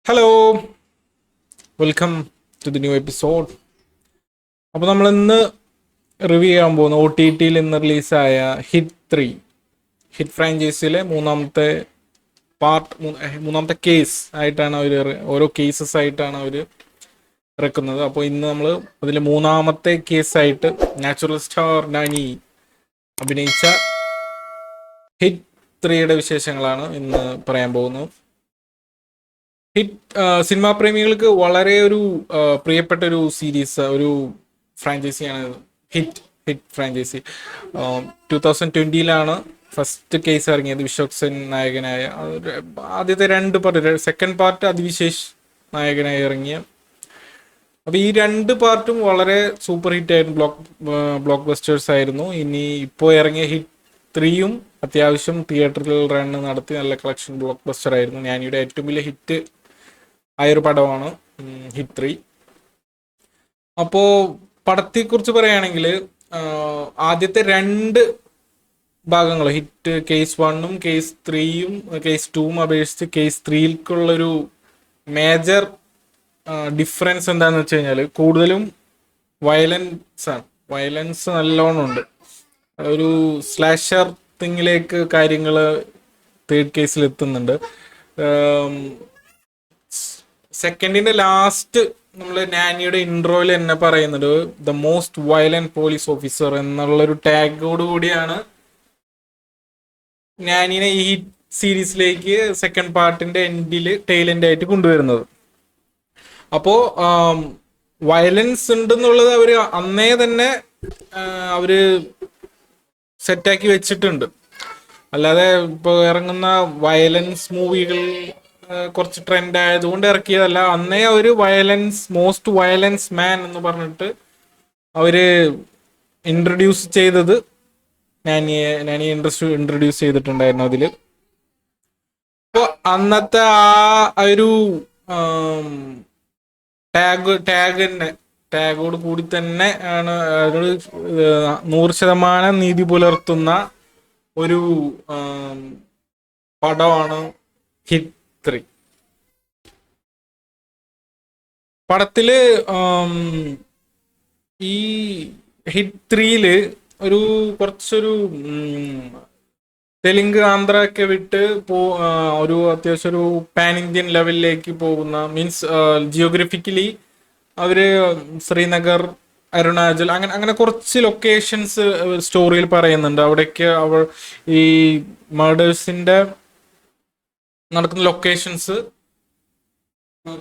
Hello, welcome to the new episode. അപ്പോൾ നമ്മൾ ഇന്ന് റിവ്യൂ ചെയ്യാൻ പോകുന്ന OTTയിൽ ഇന്ന് റിലീസായ ഹിറ്റ് ഫ്രാഞ്ചൈസിയിലെ മൂന്നാമത്തെ കേസ് ആയിട്ടാണ് അവർ ഓരോ കേസസ് ആയിട്ടാണ് അവർ ഇറക്കുന്നത്. അപ്പോൾ ഇന്ന് നമ്മൾ അതിൽ മൂന്നാമത്തെ കേസായിട്ട് നാച്ചുറൽ സ്റ്റാർ നാനി അഭിനയിച്ച ഹിറ്റ് 3യുടെ വിശേഷങ്ങളാണ് ഇന്ന് പറയാൻ പോകുന്നത്. സിനിമാ പ്രേമികൾക്ക് വളരെ ഒരു പ്രിയപ്പെട്ട ഒരു സീരീസ്, ഒരു ഫ്രാഞ്ചൈസിയാണ് ഹിറ്റ് ഫ്രാഞ്ചൈസി. 2020 ഫസ്റ്റ് കേസ് ഇറങ്ങിയത്. വിശ്വക് സെൻ നായകനായ ആദ്യത്തെ 2 പാർട്ട്, സെക്കൻഡ് പാർട്ട് അതിവിശേഷ് നായകനായി ഇറങ്ങിയ. അപ്പോൾ ഈ 2 പാർട്ടും വളരെ സൂപ്പർ ഹിറ്റ് ആയിരുന്നു, ബ്ലോക്ക് ബസ്റ്റേഴ്സ് ആയിരുന്നു. ഇനി ഇപ്പോൾ ഇറങ്ങിയ ഹിറ്റ് 3യും അത്യാവശ്യം തിയേറ്ററിൽ റൺ നടത്തി നല്ല കളക്ഷൻ ബ്ലോക്ക് ബസ്റ്റർ ആയിരുന്നു. ഞാനിവിടെ ഏറ്റവും വലിയ ഹിറ്റ് ആയൊരു പടമാണ് ഹിറ്റ് 3. അപ്പോൾ പടത്തെക്കുറിച്ച് പറയുകയാണെങ്കിൽ ആദ്യത്തെ 2 ഭാഗങ്ങൾ, ഹിറ്റ് കേസ് 1ഉം കേസ് 3യും കേസ് 2ഉം അപേക്ഷിച്ച് കേസ് 3ക്കുള്ളൊരു മേജർ ഡിഫറൻസ് എന്താണെന്ന് വെച്ച് കഴിഞ്ഞാൽ കൂടുതലും വയലൻസ് നല്ലോണം ഉണ്ട്. ഒരു സ്ലാഷർ തിങ്ങിലേക്ക് കാര്യങ്ങൾ തേർഡ് കേസിൽ എത്തുന്നുണ്ട്. സെക്കൻഡിന്റെ ലാസ്റ്റ് നമ്മൾ നാനിയുടെ ഇൻട്രോയിൽ തന്നെ പറയുന്നത് the most violent police officer എന്നുള്ളൊരു ടാഗോട് കൂടിയാണ് നാനിനെ ഈ സീരീസിലേക്ക് സെക്കൻഡ് പാർട്ടിന്റെ ടെയിൽ എൻഡ് ആയിട്ട് കൊണ്ടുവരുന്നത്. അപ്പോ വയലൻസ് ഉണ്ടെന്നുള്ളത് അവര് അന്നേ തന്നെ അവര് സെറ്റാക്കി വെച്ചിട്ടുണ്ട്. അല്ലാതെ ഇപ്പൊ ഇറങ്ങുന്ന വയലൻസ് മൂവികൾ കുറച്ച് ട്രെൻഡ് ആയതുകൊണ്ട് ഇറക്കിയതല്ല. അന്നേ ഒരു മോസ്റ്റ് വയലൻസ് മാൻ എന്ന് പറഞ്ഞിട്ട് അവര് ഇൻട്രൊഡ്യൂസ് ചെയ്തത് നാനിയെ ഇൻട്രൊഡ്യൂസ് ചെയ്തിട്ടുണ്ടായിരുന്നു അതില്. അപ്പൊ അന്നത്തെ ആ ഒരു ടാഗോട് കൂടി തന്നെ ആണ് 100% നീതി പുലർത്തുന്ന ഒരു പടമാണ് ഹിറ്റ് 3. പടത്തില് ഈ ഹിറ്റ് 3യില് കുറച്ചൊരു തെലുങ്ക് ആന്ധ്ര ഒക്കെ വിട്ട് ഒരു അത്യാവശ്യം ഒരു പാൻ ഇന്ത്യൻ ലെവലിലേക്ക് പോകുന്ന, മീൻസ് ജിയോഗ്രഫിക്കലി അവര് ശ്രീനഗർ, അരുണാചൽ അങ്ങനെ കുറച്ച് ലൊക്കേഷൻസ് സ്റ്റോറിയിൽ പറയുന്നുണ്ട്. അവിടേക്ക് ഈ മർഡേഴ്സിന്റെ നടക്കുന്ന ലൊക്കേഷൻസ്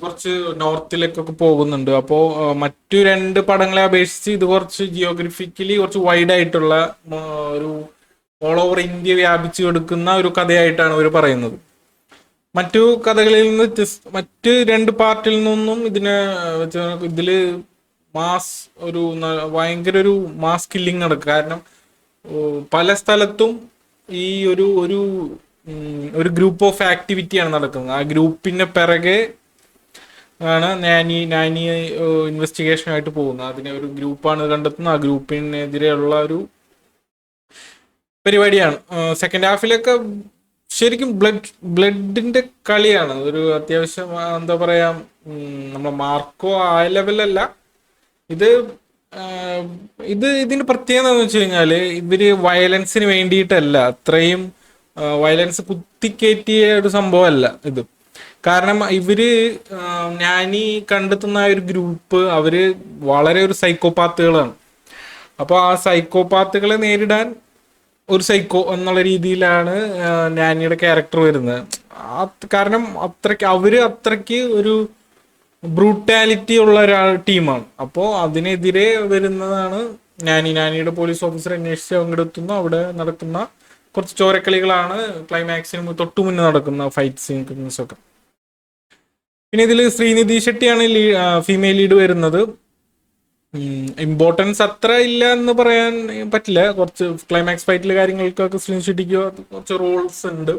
കുറച്ച് നോർത്തിലേക്കൊക്കെ പോകുന്നുണ്ട്. അപ്പോൾ മറ്റു 2 പടങ്ങളെ അപേക്ഷിച്ച് ഇത് കുറച്ച് ജിയോഗ്രഫിക്കലി കുറച്ച് വൈഡ് ആയിട്ടുള്ള ഒരു ഓൾ ഓവർ ഇന്ത്യ വ്യാപിച്ചു കൊടുക്കുന്ന ഒരു കഥയായിട്ടാണ് അവർ പറയുന്നത്. മറ്റു കഥകളിൽ നിന്ന് മറ്റ് 2 പാർട്ടിൽ നിന്നും ഇതില് ഭയങ്കര ഒരു മാസ് കില്ലിങ് നടക്കും. കാരണം പല സ്ഥലത്തും ഈ ഒരു ഗ്രൂപ്പ് ഓഫ് ആക്ടിവിറ്റിയാണ് നടക്കുന്നത്. ആ ഗ്രൂപ്പിന്റെ പിറകെ ആണ് നാനി ഇൻവെസ്റ്റിഗേഷനായിട്ട് പോകുന്നത്. അതിനെ ഒരു ഗ്രൂപ്പാണ് കണ്ടെത്തുന്നത്. ആ ഗ്രൂപ്പിനെതിരെയുള്ള ഒരു പരിപാടിയാണ്. സെക്കൻഡ് ഹാഫിലൊക്കെ ശരിക്കും ബ്ലഡിന്റെ കളിയാണ്. ഒരു അത്യാവശ്യം എന്താ പറയാ, നമ്മളെ മാർക്കോ ആ ലെവലല്ല. ഇതിന്റെ പ്രത്യേകത എന്ന് വെച്ച് കഴിഞ്ഞാല് ഇവര് വയലൻസിന് വേണ്ടിയിട്ടല്ല, അത്രയും വയലൻസ് കുത്തിക്കയറ്റിയ ഒരു സംഭവമല്ല ഇത്. കാരണം ഇവര് നാനി കണ്ടെത്തുന്ന ഒരു ഗ്രൂപ്പ് അവര് വളരെ ഒരു സൈക്കോപാത്തുകളാണ്. അപ്പോൾ ആ സൈക്കോപാത്തുകളെ നേരിടാൻ ഒരു സൈക്കോ എന്നുള്ള രീതിയിലാണ് നാനിയുടെ ക്യാരക്ടർ വരുന്നത്. കാരണം അത്രയ്ക്ക് ഒരു ബ്രൂട്ടാലിറ്റി ഉള്ള ടീമാണ്. അപ്പോൾ അതിനെതിരെ വരുന്നതാണ് നാനിയുടെ പോലീസ് ഓഫീസർ അന്വേഷിച്ച് പങ്കെടുത്തുന്ന അവിടെ നടക്കുന്ന കുറച്ച് ചോരക്കളികളാണ് ക്ലൈമാക്സിന് തൊട്ടു മുന്നേ നടക്കുന്ന ഫൈറ്റ് സീൻസ് ഒക്കെ. പിന്നെ ഇതിൽ ശ്രീനിധി ഷെട്ടിയാണ് ഫീമെയിൽ ലീഡ് വരുന്നത്. ഇമ്പോർട്ടൻസ് അത്ര ഇല്ല എന്ന് പറയാൻ പറ്റില്ല. കുറച്ച് ക്ലൈമാക്സ് ഫൈറ്റിലെ കാര്യങ്ങൾക്കൊക്കെ ശ്രീനിധി ഷെട്ടിക്ക് കുറച്ച് റോൾസ് ഉണ്ട്,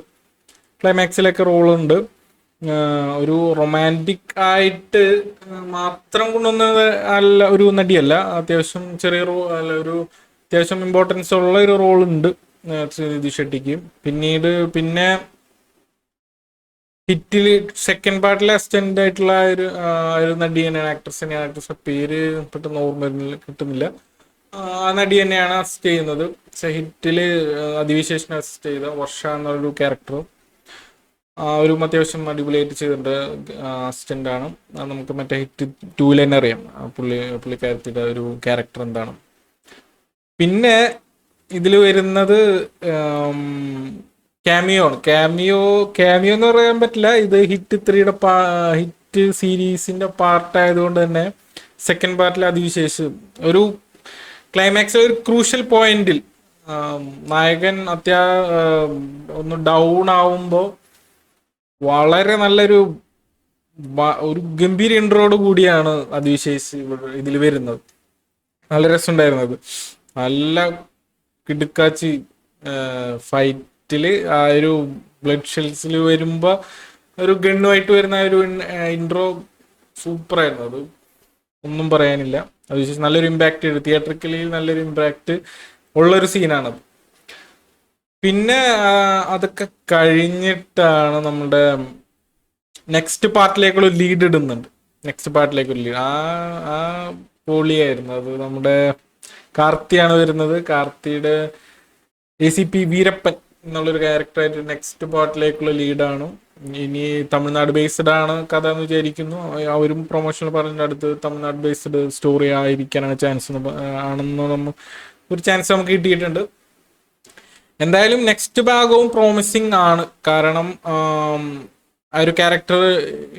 ക്ലൈമാക്സിലൊക്കെ റോളുണ്ട്. ഒരു റൊമാൻറ്റിക് ആയിട്ട് മാത്രം കൊണ്ടുവന്നത് ഒരു നടിയല്ല. അത്യാവശ്യം ചെറിയ അത്യാവശ്യം ഇമ്പോർട്ടൻസ് ഉള്ള ഒരു റോൾ ഉണ്ട് ശ്രീനിധി ഷെട്ടിക്ക്. പിന്നെ ഹിറ്റില് സെക്കൻഡ് പാർട്ടിലെ അസിസ്റ്റന്റ് ആയിട്ടുള്ള ഒരു നടി തന്നെയാണ്, ആക്ട്രസ് തന്നെയാണ്. ആക്ട്രസ് പേര് പെട്ടെന്ന് ഓർമ്മ കിട്ടുന്നില്ല. ആ നടി തന്നെയാണ് അസിസ്റ്റ് ചെയ്യുന്നത്. ഹിറ്റില് അതിവിശേഷം അസിസ്റ്റ് ചെയ്ത വർഷ എന്നൊരു ക്യാരക്ടർ ഒരു അത്യാവശ്യം അടിപൊളിയായിട്ട് ചെയ്തിട്ടുണ്ട്. അസിസ്റ്റന്റ് ആണ്. നമുക്ക് മറ്റേ ഹിറ്റ് 2 തന്നെ അറിയാം പുള്ളിക്കാരത്തിയുടെ ഒരു ക്യാരക്ടർ എന്താണ്. പിന്നെ ഇതിൽ വരുന്നത് ക്യാമിയോ ആണ്. ക്യാമിയോ എന്ന് പറയാൻ പറ്റില്ല. ഇത് ഹിറ്റ് 3യുടെ ഹിറ്റ് സീരീസിന്റെ പാർട്ട് ആയതുകൊണ്ട് തന്നെ സെക്കൻഡ് പാർട്ടിൽ അതിവിശേഷം ഒരു ക്ലൈമാക്സ് ഒരു ക്രൂഷ്യൽ പോയിന്റിൽ നായകൻ ഒന്ന് ഡൗൺ ആവുമ്പോൾ വളരെ നല്ലൊരു ഗംഭീര ഇൻട്രോട് കൂടിയാണ് അതിവിശേഷ് ഇതിൽ വരുന്നത്. നല്ല രസമുണ്ടായിരുന്നത്. നല്ല കിടുക്കാച്ചി ഫൈറ്റില് ആ ഒരു ബ്ലഡ് ഷെൽസിൽ വരുമ്പോ ഒരു ഗണ്ണുമായിട്ട് വരുന്ന ഒരു ഇൻട്രോ സൂപ്പറായിരുന്നു. അത് ഒന്നും പറയാനില്ല. അതിവിശേഷം നല്ലൊരു ഇമ്പാക്റ്റ് തിയേറ്ററിക്കലി നല്ലൊരു ഇമ്പാക്റ്റ് ഉള്ളൊരു സീനാണത്. പിന്നെ അതൊക്കെ കഴിഞ്ഞിട്ടാണ് നമ്മുടെ നെക്സ്റ്റ് പാർട്ടിലേക്കുള്ള ലീഡ് ഇടുന്നുണ്ട്. നെക്സ്റ്റ് പാർട്ടിലേക്കുള്ള ലീഡ് ആ പൊളിയായിരുന്നു. അത് നമ്മുടെ കാർത്തിയാണ് വരുന്നത്. കാർത്തിയുടെ ACP വീരപ്പൻ എന്നുള്ളൊരു ക്യാരക്ടറായിട്ട് നെക്സ്റ്റ് പാർട്ടിലേക്കുള്ള ലീഡാണ്. ഇനി തമിഴ്നാട് ബേസ്ഡ് ആണ് കഥ എന്ന് വിചാരിക്കുന്നു. അവരും പ്രൊമോഷണൽ പറഞ്ഞ അടുത്ത് തമിഴ്നാട് ബേസ്ഡ് സ്റ്റോറി ആയിരിക്കാനാണ് ചാൻസ് ആണെന്ന് ഒരു ചാൻസ് നമുക്ക് കിട്ടിയിട്ടുണ്ട്. എന്തായാലും നെക്സ്റ്റ് ഭാഗവും പ്രോമിസിങ് ആണ്. കാരണം ആ ഒരു ക്യാരക്ടർ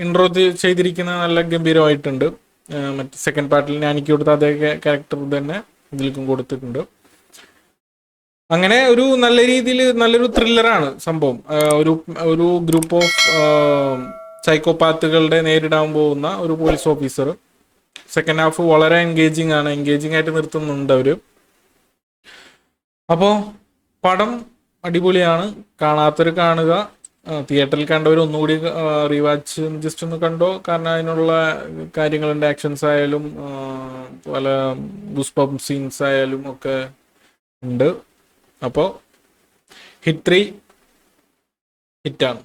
ഇൻട്രോ ചെയ്തിരിക്കുന്നത് നല്ല ഗംഭീരമായിട്ടുണ്ട്. മറ്റ് സെക്കൻഡ് പാർട്ടിൽ ഞാനിക്ക് കൊടുത്ത അതേ ക്യാരക്ടർ തന്നെ ഇതിലേക്കും കൊടുത്തിട്ടുണ്ട്. അങ്ങനെ ഒരു നല്ല രീതിയിൽ നല്ലൊരു ത്രില്ലറാണ് സംഭവം. ഒരു ഗ്രൂപ്പ് ഓഫ് സൈക്കോപാത്തുകളുടെ നേരിടാൻ പോകുന്ന ഒരു പോലീസ് ഓഫീസർ. സെക്കൻഡ് ഹാഫ് വളരെ എൻഗേജിങ് ആയിട്ട് നിർത്തുന്നുണ്ട് അവര്. അപ്പോൾ പടം അടിപൊളിയാണ്. കാണാത്തവർ കാണുക. തിയേറ്ററിൽ കണ്ടവർ ഒന്നുകൂടി റീവാച്ച് ജസ്റ്റ് ഒന്ന് കണ്ടോ. കാരണം അതിനുള്ള കാര്യങ്ങളുണ്ട്. ആക്ഷൻസ് ആയാലും പല ഗൂസ്ബംപ് സീൻസ് ആയാലും ഒക്കെ ഉണ്ട്. അപ്പോൾ ഹിറ്റ് 3 ഹിറ്റാണ്.